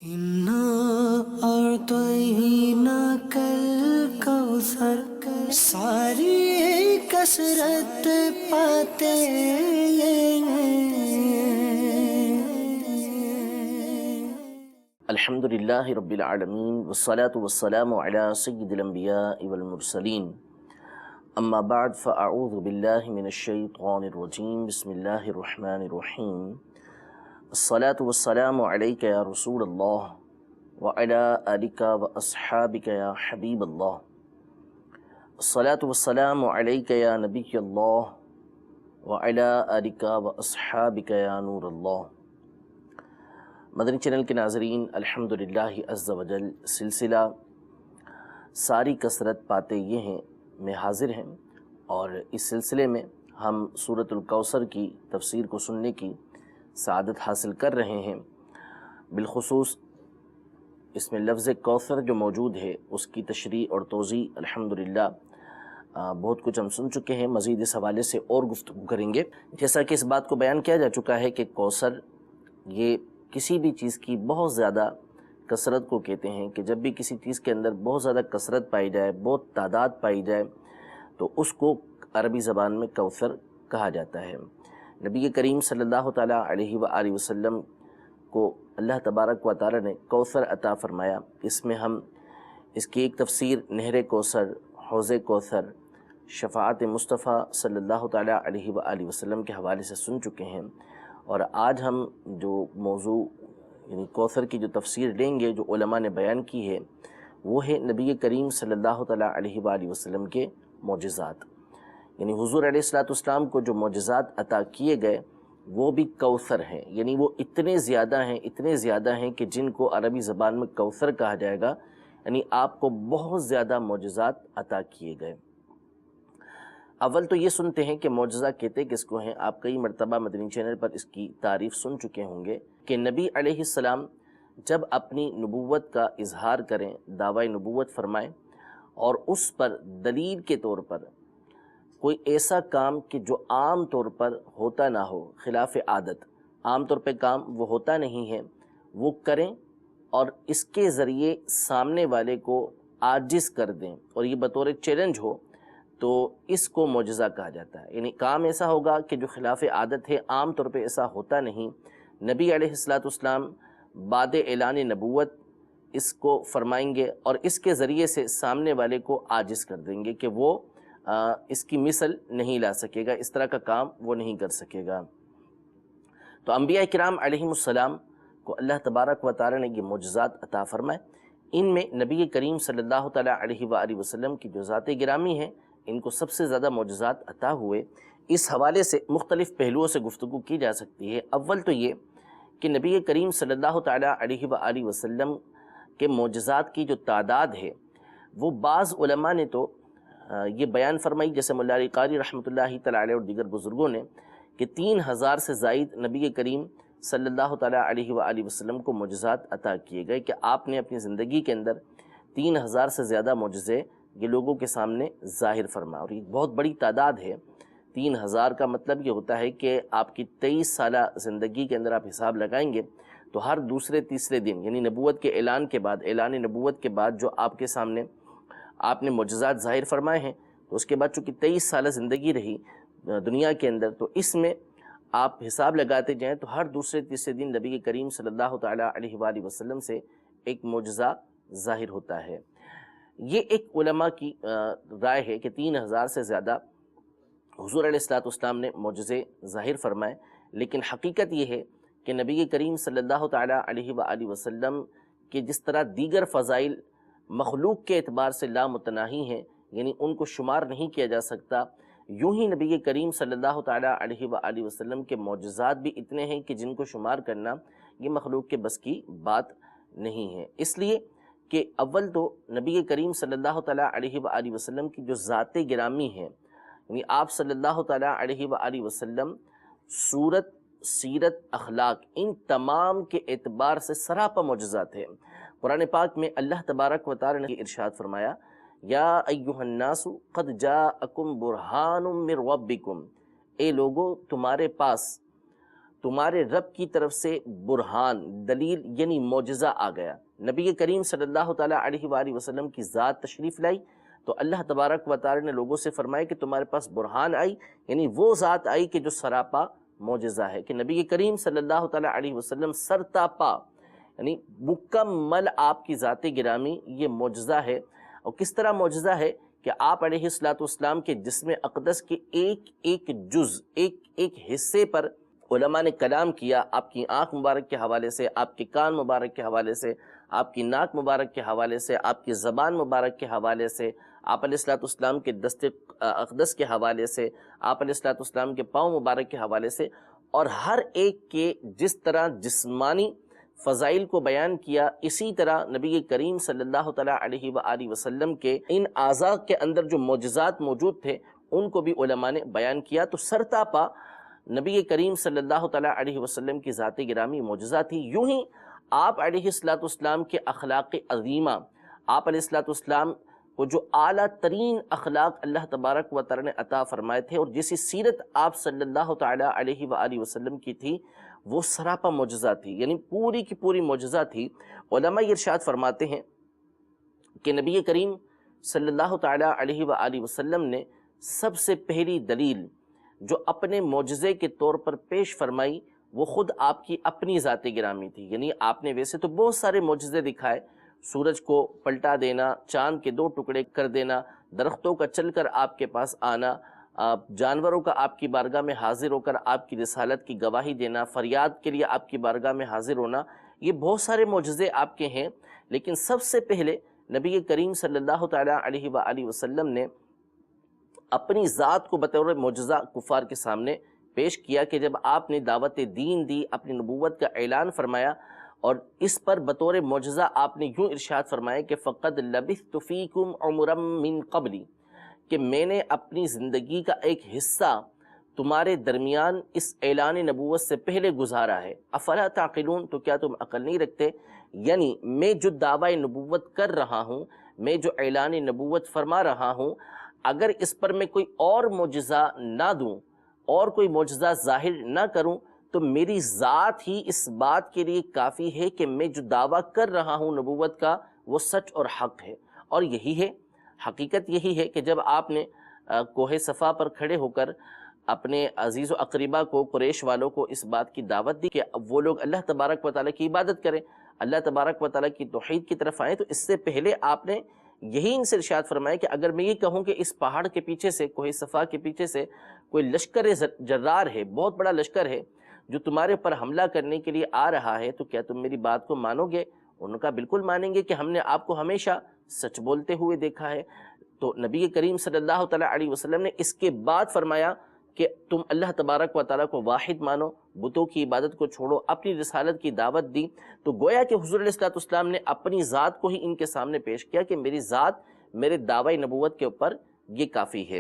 انا اعطیناک الکوثر، ساری کثرت پاتے الحمد للہ رب العالمین والصلاة والسلام علی سید الانبیاء والمرسلین، اما بعد فاعوذ باللہ من الشیطان الرجیم، بسم اللہ الرحمن الرحیم۔ الصلاة والسلام علیک یا رسول اللہ وعلی آلک واصحابک یا حبیب اللہ۔ الصلاة والسلام علیک یا نبی اللہ وعلی آلک واصحابک یا نور اللہ۔ مدنی چینل کے ناظرین، الحمدللہ عز و جل سلسلہ ساری کثرت پاتے یہ ہیں میں حاضر ہیں، اور اس سلسلے میں ہم سورۃ الکوثر کی تفسیر کو سننے کی سعادت حاصل کر رہے ہیں۔ بالخصوص اس میں لفظ کوثر جو موجود ہے اس کی تشریح اور توضیح الحمدللہ بہت کچھ ہم سن چکے ہیں، مزید اس حوالے سے اور گفتگو کریں گے۔ جیسا کہ اس بات کو بیان کیا جا چکا ہے کہ کوثر یہ کسی بھی چیز کی بہت زیادہ کثرت کو کہتے ہیں، کہ جب بھی کسی چیز کے اندر بہت زیادہ کثرت پائی جائے، بہت تعداد پائی جائے، تو اس کو عربی زبان میں کوثر کہا جاتا ہے۔ نبی کریم صلی اللہ تعالیٰ علیہ وآلہ وسلم کو اللہ تبارک و تعالیٰ نے کوثر عطا فرمایا۔ اس میں ہم اس کی ایک تفسیر نہر کوثر، حوض کوثر، شفاعت مصطفیٰ صلی اللہ تعالیٰ علیہ وآلہ وسلم کے حوالے سے سن چکے ہیں، اور آج ہم جو موضوع یعنی کوثر کی جو تفسیر لیں گے، جو علماء نے بیان کی ہے، وہ ہے نبی کریم صلی اللہ تعالیٰ علیہ وآلہ وسلم کے معجزات۔ یعنی حضور علیہ السلام کو جو معجزات عطا کیے گئے وہ بھی کوثر ہیں، یعنی وہ اتنے زیادہ ہیں کہ جن کو عربی زبان میں کوثر کہا جائے گا، یعنی آپ کو بہت زیادہ معجزات عطا کیے گئے۔ اول تو یہ سنتے ہیں کہ معجزہ کہتے کس کو ہیں۔ آپ کئی مرتبہ مدنی چینل پر اس کی تعریف سن چکے ہوں گے کہ نبی علیہ السلام جب اپنی نبوت کا اظہار کریں، دعوی نبوت فرمائیں، اور اس پر دلیل کے طور پر کوئی ایسا کام کہ جو عام طور پر ہوتا نہ ہو، خلاف عادت، عام طور پہ کام وہ ہوتا نہیں ہے، وہ کریں اور اس کے ذریعے سامنے والے کو عاجز کر دیں، اور یہ بطور چیلنج ہو، تو اس کو معجزہ کہا جاتا ہے۔ یعنی کام ایسا ہوگا کہ جو خلاف عادت ہے، عام طور پہ ایسا ہوتا نہیں، نبی علیہ السلام بعد اعلان نبوت اس کو فرمائیں گے اور اس کے ذریعے سے سامنے والے کو عاجز کر دیں گے کہ وہ اس کی مثل نہیں لا سکے گا، اس طرح کا کام وہ نہیں کر سکے گا۔ تو انبیاء کرام علیہم السلام کو اللہ تبارک و تعالی نے یہ معجزات عطا فرمائے۔ ان میں نبی کریم صلی اللہ تعالیٰ علیہ وآلہ وسلم کی جو ذات گرامی ہیں، ان کو سب سے زیادہ معجزات عطا ہوئے۔ اس حوالے سے مختلف پہلوؤں سے گفتگو کی جا سکتی ہے۔ اول تو یہ کہ نبی کریم صلی اللہ تعالیٰ علیہ وآلہ وسلم کے معجزات کی جو تعداد ہے، وہ بعض علماء نے تو یہ بیان فرمائی، جیسے مولا علی قاری رحمۃ اللہ تعالیٰ علیہ اور دیگر بزرگوں نے، کہ 3000 سے زائد نبی کریم صلی اللہ تعالیٰ علیہ وآلہ وسلم کو معجزات عطا کیے گئے، کہ آپ نے اپنی زندگی کے اندر 3000 سے زیادہ معجزے یہ لوگوں کے سامنے ظاہر فرما، اور یہ بہت بڑی تعداد ہے۔ 3000 کا مطلب یہ ہوتا ہے کہ آپ کی 23 سالہ زندگی کے اندر آپ حساب لگائیں گے تو ہر دوسرے تیسرے دن، یعنی نبوت کے اعلان نبوت کے بعد جو آپ کے سامنے آپ نے معجزات ظاہر فرمائے ہیں، تو اس کے بعد چونکہ 23 سالہ زندگی رہی دنیا کے اندر، تو اس میں آپ حساب لگاتے جائیں تو ہر دوسرے تیسرے دن نبی کریم صلی اللہ تعالیٰ علیہ وآلہ وسلم سے ایک معجزہ ظاہر ہوتا ہے۔ یہ ایک علماء کی رائے ہے کہ 3000 سے زیادہ حضور علیہ السلام نے معجزے ظاہر فرمائے، لیکن حقیقت یہ ہے کہ نبی کریم صلی اللہ تعالیٰ علیہ وآلہ وسلم کے جس طرح دیگر فضائل مخلوق کے اعتبار سے لامتناہی ہیں، یعنی ان کو شمار نہیں کیا جا سکتا، یوں ہی نبی کریم صلی اللہ تعالیٰ علیہ وآلہ وسلم کے معجزات بھی اتنے ہیں کہ جن کو شمار کرنا یہ مخلوق کے بس کی بات نہیں ہے۔ اس لیے کہ اول تو نبی کریم صلی اللہ تعالیٰ علیہ وآلہ وسلم کی جو ذات گرامی ہے، یعنی آپ صلی اللہ تعالیٰ علیہ وآلہ وسلم صورت، سیرت، اخلاق، ان تمام کے اعتبار سے سراپا معجزات ہیں۔ قرآن پاک میں اللہ تبارک و تعالی نے ارشاد فرمایا، یا ایہا الناس قد جاءکم برہان من ربکم، اے لوگو تمہارے رب کی طرف سے برہان، دلیل یعنی معجزہ آ گیا۔ نبی کریم صلی اللہ تعالیٰ علیہ وآلہ وسلم کی ذات تشریف لائی تو اللہ تبارک و تعالی نے لوگوں سے فرمایا کہ تمہارے پاس برہان آئی، یعنی وہ ذات آئی کہ جو سراپا معجزہ ہے، کہ نبی کریم صلی اللہ تعالیٰ علیہ وسلم سرتاپا یعنی مکمل آپ کی ذات گرامی یہ معجزہ ہے۔ اور کس طرح معجزہ ہے کہ آپ علیہ السلام کے جسم اقدس کے ایک ایک جز، ایک ایک حصے پر علماء نے کلام کیا، آپ کی آنکھ مبارک کے حوالے سے، آپ کے کان مبارک کے حوالے سے، آپ کی ناک مبارک کے حوالے سے، آپ کی زبان مبارک کے حوالے سے، آپ علیہ السلام کے دست اقدس کے حوالے سے، آپ علیہ السلام کے پاؤں مبارک کے حوالے سے، اور ہر ایک کے جس طرح جسمانی فضائل کو بیان کیا، اسی طرح نبی کریم صلی اللہ تعالیٰ علیہ وآلہ وسلم کے ان اعضاء کے اندر جو معجزات موجود تھے ان کو بھی علماء نے بیان کیا۔ تو سرتاپا نبی کریم صلی اللہ تعالیٰ علیہ وسلم کی ذات گرامی معجزہ تھی۔ یوں ہی آپ علیہ السلام کے اخلاق عظیمہ، آپ علیہ السلام کو جو اعلیٰ ترین اخلاق اللہ تبارک و تعالی نے عطا فرمائے تھے اور جیسی سیرت آپ صلی اللہ تعالیٰ علیہ وآلہ وسلم کی تھی وہ سراپا معجزہ تھی، یعنی پوری کی پوری معجزہ تھی۔ علماء یہ ارشاد فرماتے ہیں کہ نبی کریم صلی اللہ تعالیٰ علیہ وآلہ وسلم نے سب سے پہلی دلیل جو اپنے معجزے کے طور پر پیش فرمائی وہ خود آپ کی اپنی ذات گرامی تھی۔ یعنی آپ نے ویسے تو بہت سارے معجزے دکھائے، سورج کو پلٹا دینا، چاند کے 2 ٹکڑے کر دینا، درختوں کا چل کر آپ کے پاس آنا، جانوروں کا آپ کی بارگاہ میں حاضر ہو کر آپ کی رسالت کی گواہی دینا، فریاد کے لیے آپ کی بارگاہ میں حاضر ہونا، یہ بہت سارے معجزے آپ کے ہیں۔ لیکن سب سے پہلے نبی کریم صلی اللہ تعالیٰ علیہ وآلہ وسلم نے اپنی ذات کو بطور معجزہ کفار کے سامنے پیش کیا کہ جب آپ نے دعوت دین دی، اپنی نبوت کا اعلان فرمایا، اور اس پر بطور معجزہ آپ نے یوں ارشاد فرمایا کہ فَقَدْ لَبِثْتُ فِيكُمْ عُمُرًا مِّن قَبْلِ، کہ میں نے اپنی زندگی کا ایک حصہ تمہارے درمیان اس اعلان نبوت سے پہلے گزارا ہے۔ افلا تعقلون، تو کیا تم عقل نہیں رکھتے؟ یعنی میں جو دعوی نبوت کر رہا ہوں، میں جو اعلان نبوت فرما رہا ہوں، اگر اس پر میں کوئی اور معجزہ نہ دوں اور کوئی معجزہ ظاہر نہ کروں تو میری ذات ہی اس بات کے لیے کافی ہے کہ میں جو دعویٰ کر رہا ہوں نبوت کا وہ سچ اور حق ہے۔ اور یہی ہے، حقیقت یہی ہے کہ جب آپ نے کوہ صفا پر کھڑے ہو کر اپنے عزیز و اقربا کو، قریش والوں کو اس بات کی دعوت دی کہ وہ لوگ اللہ تبارک و تعالیٰ کی عبادت کریں، اللہ تبارک و تعالیٰ کی توحید کی طرف آئیں، تو اس سے پہلے آپ نے یہی ان سے ارشاد فرمایا کہ اگر میں یہ کہوں کہ اس پہاڑ کے پیچھے سے، کوہ صفا کے پیچھے سے کوئی لشکر جرار ہے، بہت بڑا لشکر ہے جو تمہارے پر حملہ کرنے کے لیے آ رہا ہے، تو کیا تم میری بات کو مانو گے؟ انہوں نے کہا بالکل مانیں گے کہ ہم نے آپ کو ہمیشہ سچ بولتے ہوئے دیکھا ہے۔ تو نبی کریم صلی اللہ تعالیٰ علیہ وسلم نے اس کے بعد فرمایا کہ تم اللہ تبارک و تعالیٰ کو واحد مانو، بتوں کی عبادت کو چھوڑو، اپنی رسالت کی دعوت دی۔ تو گویا کہ حضور علیہ السلام نے اپنی ذات کو ہی ان کے سامنے پیش کیا کہ میری ذات میرے دعوی نبوت کے اوپر یہ کافی ہے۔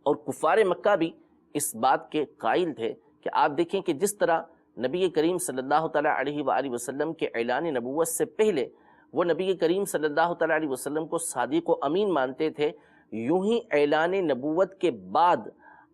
اور کفار مکہ بھی اس بات کے قائل تھے کہ آپ دیکھیں کہ جس طرح نبی کریم صلی اللہ تعالیٰ علیہ وآلہ وسلم کے اعلان نبوت سے پہلے وہ نبی کریم صلی اللہ تعالیٰ علیہ وسلم کو صادق و امین مانتے تھے، یوں ہی اعلان نبوت کے بعد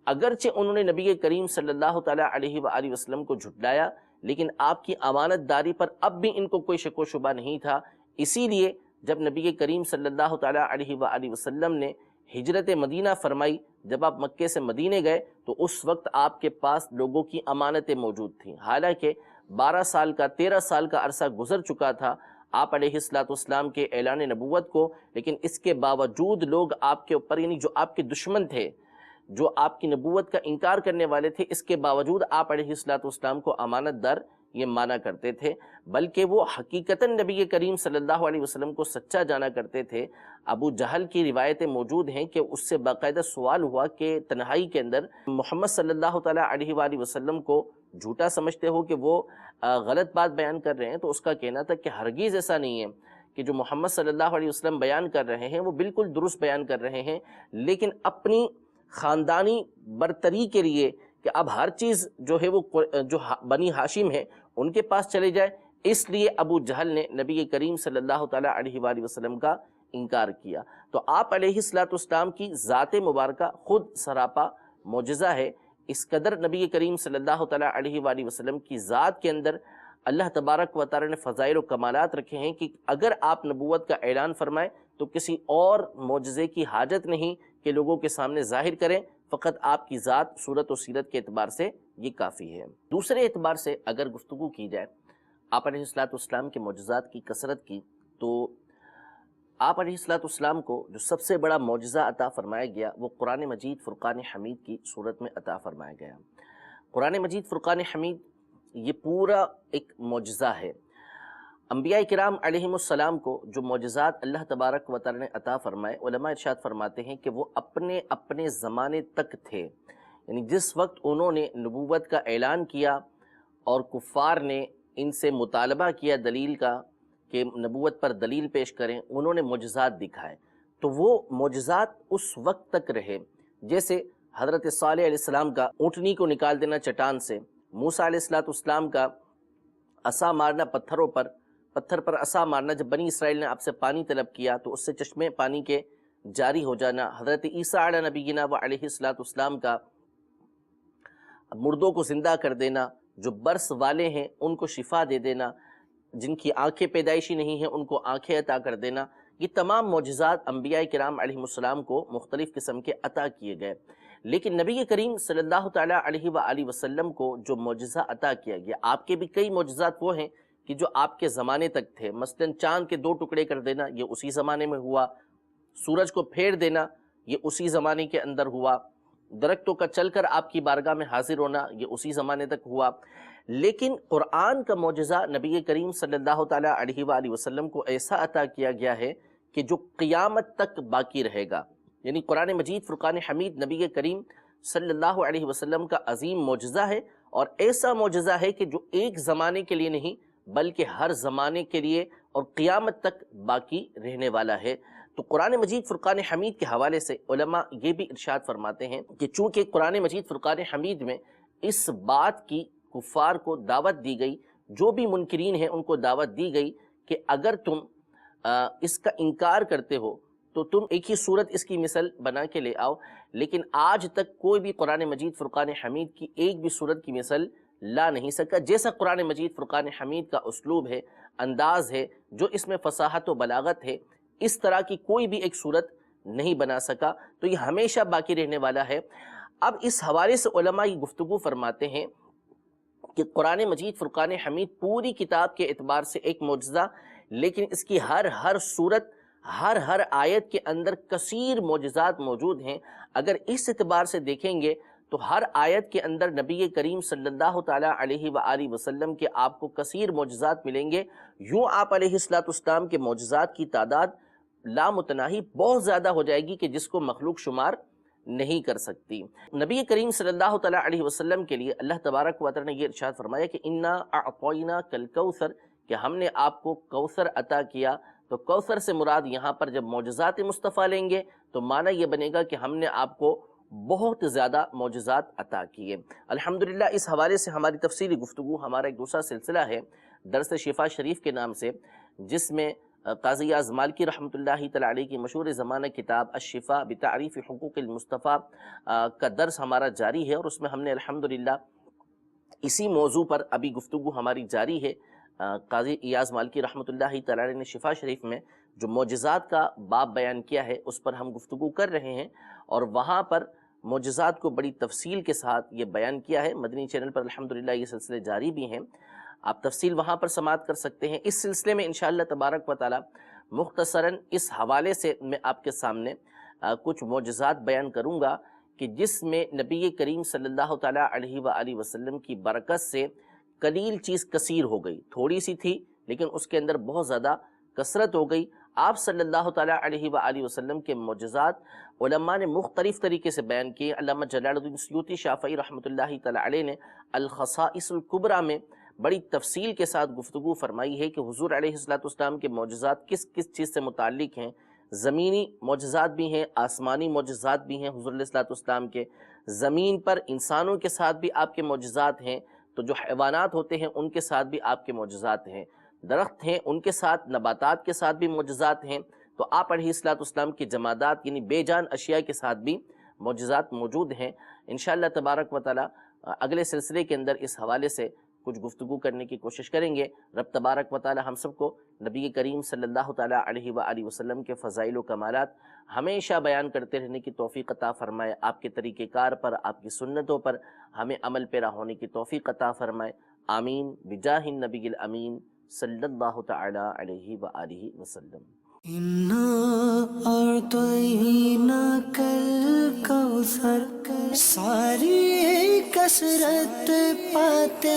اگرچہ انہوں نے نبی کریم صلی اللہ تعالیٰ علیہ وآلہ وسلم کو جھٹلایا، لیکن آپ کی امانت داری پر اب بھی ان کو کوئی شک و شبہ نہیں تھا۔ اسی لیے جب نبی کریم صلی اللہ تعالیٰ علیہ وآلہ وسلم نے ہجرت مدینہ فرمائی، جب آپ مکے سے مدینے گئے تو اس وقت آپ کے پاس لوگوں کی امانتیں موجود تھیں، حالانکہ 12 سال کا 13 سال کا عرصہ گزر چکا تھا آپ علیہ السلام کے اعلان نبوت کو، لیکن اس کے باوجود لوگ آپ کے اوپر، یعنی جو آپ کے دشمن تھے، جو آپ کی نبوت کا انکار کرنے والے تھے، اس کے باوجود آپ علیہ السلام کو امانت دار یہ مانا کرتے تھے، بلکہ وہ حقیقتاً نبی کریم صلی اللہ علیہ وسلم کو سچا جانا کرتے تھے۔ ابو جہل کی روایتیں موجود ہیں کہ اس سے باقاعدہ سوال ہوا کہ تنہائی کے اندر محمد صلی اللہ تعالیٰ علیہ وآلہ وسلم کو جھوٹا سمجھتے ہو کہ وہ غلط بات بیان کر رہے ہیں؟ تو اس کا کہنا تھا کہ ہرگز ایسا نہیں ہے، کہ جو محمد صلی اللہ علیہ وسلم بیان کر رہے ہیں وہ بالکل درست بیان کر رہے ہیں، لیکن اپنی خاندانی برتری کے لیے کہ اب ہر چیز جو ہے وہ جو بنی ہاشم ہے ان کے پاس چلے جائے، اس لیے ابو جہل نے نبی کریم صلی اللہ تعالیٰ علیہ وآلہ وسلم کا انکار کیا۔ تو آپ علیہ السلام کی ذات مبارکہ خود سراپا معجزہ ہے، اس قدر نبی کریم صلی اللہ تعالیٰ علیہ وآلہ وسلم کی ذات کے اندر اللہ تبارک و تعالیٰ نے فضائل و کمالات رکھے ہیں کہ اگر آپ نبوت کا اعلان فرمائیں تو کسی اور معجزے کی حاجت نہیں کہ لوگوں کے سامنے ظاہر کریں، فقط آپ کی ذات، صورت و سیرت کے اعتبار سے یہ کافی ہے۔ دوسرے اعتبار سے اگر گفتگو کی جائے آپ علیہ السلام کے معجزات کی کثرت کی، تو آپ علیہ السلام کو جو سب سے بڑا معجزہ عطا فرمایا گیا وہ قرآن مجید فرقان حمید کی صورت میں عطا فرمایا گیا۔ قرآن مجید فرقان حمید یہ پورا ایک معجزہ ہے۔ انبیاء کرام علیہم السلام کو جو معجزات اللہ تبارک و تعالی نے عطا فرمائے، علماء ارشاد فرماتے ہیں کہ وہ اپنے اپنے زمانے تک تھے، یعنی جس وقت انہوں نے نبوت کا اعلان کیا اور کفار نے ان سے مطالبہ کیا دلیل کا کہ نبوت پر دلیل پیش کریں، انہوں نے معجزات دکھائے، تو وہ معجزات اس وقت تک رہے۔ جیسے حضرت صالح علیہ السلام کا اونٹنی کو نکال دینا چٹان سے، موسیٰ علیہ السلام کا عصا مارنا پتھر پر عصا مارنا، جب بنی اسرائیل نے آپ سے پانی طلب کیا تو اس سے چشمے پانی کے جاری ہو جانا، حضرت عیسیٰ علیہ نبینا و علیہ السلام کا مردوں کو زندہ کر دینا، جو برس والے ہیں ان کو شفا دے دینا، جن کی آنکھیں پیدائشی نہیں ہیں ان کو آنکھیں عطا کر دینا، یہ تمام معجزات انبیاء کرام علیہ السلام کو مختلف قسم کے عطا کیے گئے۔ لیکن نبی کریم صلی اللہ تعالیٰ علیہ وآلہ وسلم کو جو معجزہ عطا کیا گیا، آپ کے بھی کئی معجزات وہ ہیں کہ جو آپ کے زمانے تک تھے، مثلا چاند کے 2 ٹکڑے کر دینا یہ اسی زمانے میں ہوا، سورج کو پھیر دینا یہ اسی زمانے کے اندر ہوا، درختوں کا چل کر آپ کی بارگاہ میں حاضر ہونا یہ اسی زمانے تک ہوا۔ لیکن قرآن کا معجزہ نبی کریم صلی اللہ تعالیٰ علیہ وآلہ وسلم کو ایسا عطا کیا گیا ہے کہ جو قیامت تک باقی رہے گا، یعنی قرآن مجید فرقان حمید نبی کریم صلی اللہ علیہ وسلم کا عظیم معجزہ ہے، اور ایسا معجزہ ہے کہ جو ایک زمانے کے لیے نہیں بلکہ ہر زمانے کے لیے اور قیامت تک باقی رہنے والا ہے۔ تو قرآن مجید فرقان حمید کے حوالے سے علماء یہ بھی ارشاد فرماتے ہیں کہ چونکہ قرآن مجید فرقان حمید میں اس بات کی کفار کو دعوت دی گئی، جو بھی منکرین ہیں ان کو دعوت دی گئی کہ اگر تم اس کا انکار کرتے ہو تو تم ایک ہی صورت اس کی مثل بنا کے لے آؤ، لیکن آج تک کوئی بھی قرآن مجید فرقان حمید کی ایک بھی صورت کی مثل لا نہیں سکا، جیسا قرآن مجید فرقان حمید کا اسلوب ہے، انداز ہے، جو اس میں فصاحت و بلاغت ہے، اس طرح کی کوئی بھی ایک صورت نہیں بنا سکا، تو یہ ہمیشہ باقی رہنے والا ہے۔ اب اس حوالے سے علماء یہ گفتگو فرماتے ہیں کہ قرآن مجید فرقان حمید پوری کتاب کے اعتبار سے ایک معجزہ، لیکن اس کی ہر صورت، ہر آیت کے اندر کثیر معجزات موجود ہیں۔ اگر اس اعتبار سے دیکھیں گے تو ہر آیت کے اندر نبی کریم صلی اللہ تعالیٰ علیہ وآلہ وسلم کے آپ کو کثیر معجزات ملیں گے۔ یوں آپ علیہ السلام کے معجزات کی تعداد لامتناہی بہت زیادہ ہو جائے گی کہ جس کو مخلوق شمار نہیں کر سکتی۔ نبی کریم صلی اللہ تعالیٰ علیہ وسلم کے لیے اللہ تبارک و تعالیٰ نے یہ ارشاد فرمایا کہ انا اعطیناک الکوثر، کہ ہم نے آپ کو کوثر عطا کیا۔ تو کوثر سے مراد یہاں پر جب معجزات مصطفیٰ لیں گے تو معنی یہ بنے گا کہ ہم نے آپ کو بہت زیادہ معجزات عطا کیے۔ الحمدللہ اس حوالے سے ہماری تفصیلی گفتگو، ہمارا ایک دوسرا سلسلہ ہے درس شفا شریف کے نام سے، جس میں قاضی ایاز مالکی رحمۃ اللہ تعالی علیہ کی مشہور زمانہ کتاب الشفا بتعریف حقوق المصطفیٰ کا درس ہمارا جاری ہے، اور اس میں ہم نے الحمدللہ اسی موضوع پر ابھی گفتگو ہماری جاری ہے۔ قاضی ایاز مالکی رحمۃ اللہ تعالی علیہ نے شفا شریف میں جو معجزات کا باب بیان کیا ہے اس پر ہم گفتگو کر رہے ہیں، اور وہاں پر معجزات کو بڑی تفصیل کے ساتھ یہ بیان کیا ہے۔ مدنی چینل پر الحمدللہ یہ سلسلے جاری بھی ہیں، آپ تفصیل وہاں پر سماعت کر سکتے ہیں۔ اس سلسلے میں انشاءاللہ تبارک و تعالی مختصراً اس حوالے سے میں آپ کے سامنے کچھ معجزات بیان کروں گا کہ جس میں نبی کریم صلی اللہ تعالیٰ علیہ وآلہ وسلم کی برکت سے قلیل چیز کثیر ہو گئی، تھوڑی سی تھی لیکن اس کے اندر بہت زیادہ کثرت ہو گئی۔ آپ صلی اللہ تعالیٰ علیہ وآلہ وسلم کے معجزات علماء نے مختلف طریقے سے بیان کیے۔ علامہ جلال الدین سیوطی شافعی رحمۃ اللہ تعالیٰ علیہ نے الخصائص الکبریٰ میں بڑی تفصیل کے ساتھ گفتگو فرمائی ہے کہ حضور علیہ السلام کے معجزات کس کس چیز سے متعلق ہیں۔ زمینی معجزات بھی ہیں، آسمانی معجزات بھی ہیں حضور علیہ السلام کے، زمین پر انسانوں کے ساتھ بھی آپ کے معجزات ہیں، تو جو حیوانات ہوتے ہیں ان کے ساتھ بھی آپ کے معجزات ہیں، درخت ہیں ان کے ساتھ، نباتات کے ساتھ بھی معجزات ہیں، تو آپ علیہ السلام کی جمادات یعنی بے جان اشیاء کے ساتھ بھی معجزات موجود ہیں۔ انشاءاللہ تبارک و تعالی اگلے سلسلے کے اندر اس حوالے سے کچھ گفتگو کرنے کی کوشش کریں گے۔ رب تبارک و تعالی ہم سب کو نبی کریم صلی اللہ تعالی علیہ وآلہ وسلم کے فضائل و کمالات ہمیشہ بیان کرتے رہنے کی توفیق عطا فرمائے، آپ کے طریقہ کار پر، آپ کی سنتوں پر ہمیں عمل پیرا ہونے کی توفیق عطا فرمائے، آمین بجاہ النبی الامین صلی اللہ تعالی علیہ وآلہ وسلم۔ اِنَّا أَعْطَيْنَاكَ الْكَوْثَرَ، ساری کثرت پاتے